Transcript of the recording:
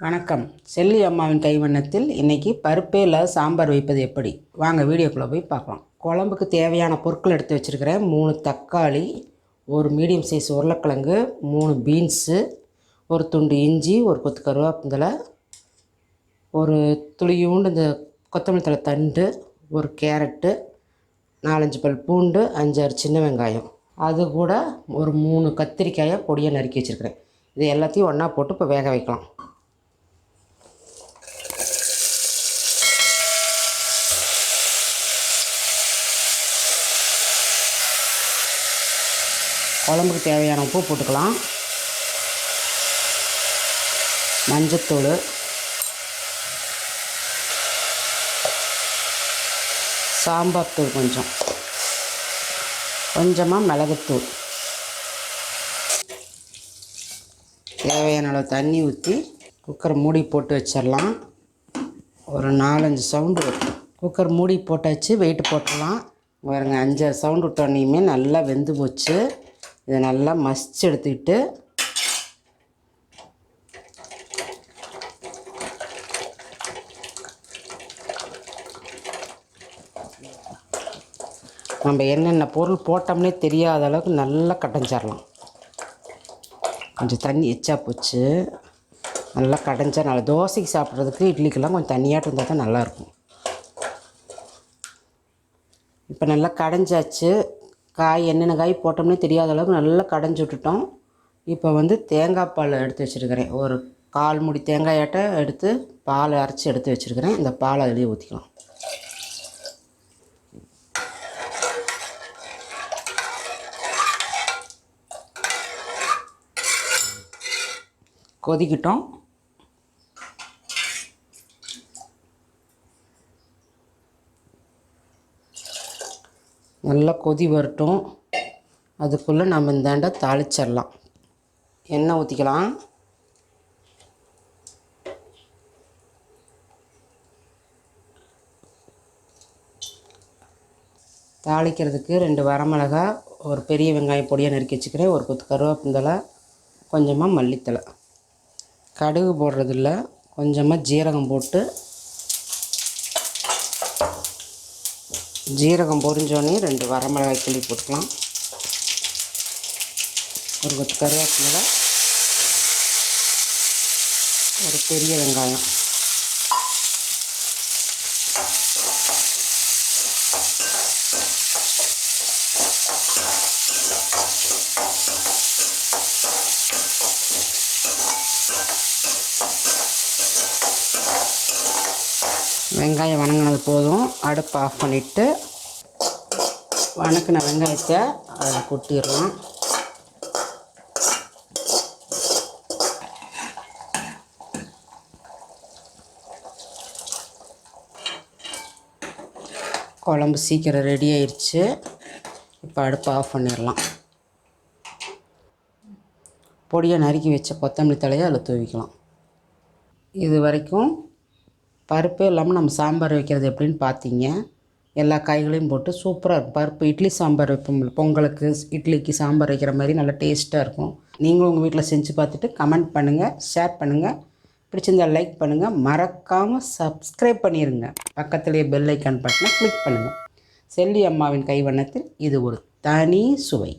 வணக்கம். செல்வி அம்மாவின் கைவண்ணத்தில் இன்றைக்கி பருப்பே இல்லாத சாம்பார் வைப்பது எப்படி, வாங்க வீடியோக்குள்ளே போய் பார்க்கலாம். குழம்புக்கு தேவையான பொருட்கள் எடுத்து வச்சுருக்கிறேன். 3 தக்காளி, ஒரு மீடியம் சைஸ் உருளைக்கிழங்கு, 3 பீன்ஸு, ஒரு துண்டு இஞ்சி, ஒரு கொத்து கருவேப்பிலை, ஒரு துளியூண்டு இந்த கொத்தமல்லி தழை தண்டு, ஒரு கேரட்டு, 4-5 பல் பூண்டு, 5-6 சின்ன வெங்காயம், அது கூட ஒரு 3 கத்திரிக்காயை பொடியாக நறுக்கி வச்சுருக்கிறேன். இது எல்லாத்தையும் ஒன்றா போட்டு இப்போ வேக வைக்கலாம். குழம்புக்கு தேவையான உப்பு போட்டுக்கலாம். மஞ்சத்தூள், சாம்பார் தூள் கொஞ்சமாக மிளகுத்தூள், தேவையான அளவு தண்ணி ஊற்றி குக்கர் மூடி போட்டு வச்சிடலாம். ஒரு 4-5 சவுண்டு வரும். குக்கர் மூடி போட்டாச்சு, வெயிட் போட்டுடலாம். பாருங்க, 5-6 சவுண்டு விட்டோன்னையுமே நல்லா வெந்து போச்சு. இதை நல்லா மசிச்சு எடுத்துக்கிட்டு நம்ம என்னென்ன பொருள் போட்டோம்னே தெரியாத அளவுக்கு நல்லா கடைஞ்சிடலாம். கொஞ்சம் தண்ணி எச்சா போச்சு, நல்லா கடைஞ்சா நல்லா தோசைக்கு சாப்பிட்றதுக்கு இட்லிக்கெல்லாம் கொஞ்சம் தண்ணியாட்டு இருந்தால் தான் நல்லாயிருக்கும். இப்போ நல்லா கடைஞ்சாச்சு. காய் என்னென்ன காய் போட்டோம்னே தெரியாத அளவுக்கு நல்லா கடைஞ்சி விட்டுட்டோம். இப்போ தேங்காய் பால் எடுத்து வச்சுருக்கிறேன். ஒரு 1/4 மூடி தேங்காயாட்ட எடுத்து பால் அரைச்சி எடுத்து வச்சுருக்கிறேன். இந்த பால் அதிலே ஊற்றிக்கலாம். கொதிக்கிட்டோம். நல்லா கொதி வரட்டும். அதுக்குள்ளே நம்ம இந்தாண்ட தாளிச்சிடலாம். எண்ணெய் ஊற்றிக்கலாம். தாளிக்கிறதுக்கு 2 வரமிளகா, ஒரு பெரிய வெங்காயம் பொடியாக நறுக்கி வச்சுக்கிறேன், ஒரு கொத்து கருவேப்பிலை, கொஞ்சமாக மல்லித்தழை. கடுகு போடுறதில்ல, கொஞ்சமாக ஜீரகம் போட்டு, ஜீரகம் பொரிஞ்சோடனே 2 வரமிளகாய் கிள்ளி போட்டுக்கலாம். ஒரு கொத்து கருவேப்பிலை, ஒரு பெரிய வெங்காயம், வெங்காயம் வணங்கினது போதும். அடுப்பு ஆஃப் பண்ணிவிட்டு வணக்கின வெங்காயத்தை அதில் கொட்டிடலாம். குழம்பு சீக்கிரம் ரெடி ஆயிடுச்சு. இப்போ அடுப்பு ஆஃப் பண்ணிடலாம். பொடியை நறுக்கி வச்ச கொத்தமல்லி தலையை அதில் தூவிக்கலாம். இது வரைக்கும் பருப்பே இல்லாமல் நம்ம சாம்பார் வைக்கிறது எப்படின்னு பார்த்தீங்க. எல்லா காய்களையும் போட்டு சூப்பராக இருக்கும். பருப்பு இட்லி சாம்பார் வைப்போம், பொங்கலுக்கு இட்லிக்கு சாம்பார் வைக்கிற மாதிரி நல்லா டேஸ்ட்டாக இருக்கும். நீங்களும் உங்கள் வீட்டில் செஞ்சு பார்த்துட்டு கமெண்ட் பண்ணுங்கள், ஷேர் பண்ணுங்கள், பிடிச்சிருந்தால் லைக் பண்ணுங்கள், மறக்காமல் சப்ஸ்கிரைப் பண்ணிடுங்க. பக்கத்துலேயே பெல் ஐக்கான் பட்டனை கிளிக் பண்ணுங்கள். செல்வி அம்மாவின் கைவண்ணத்தில் இது ஒரு தனி சுவை.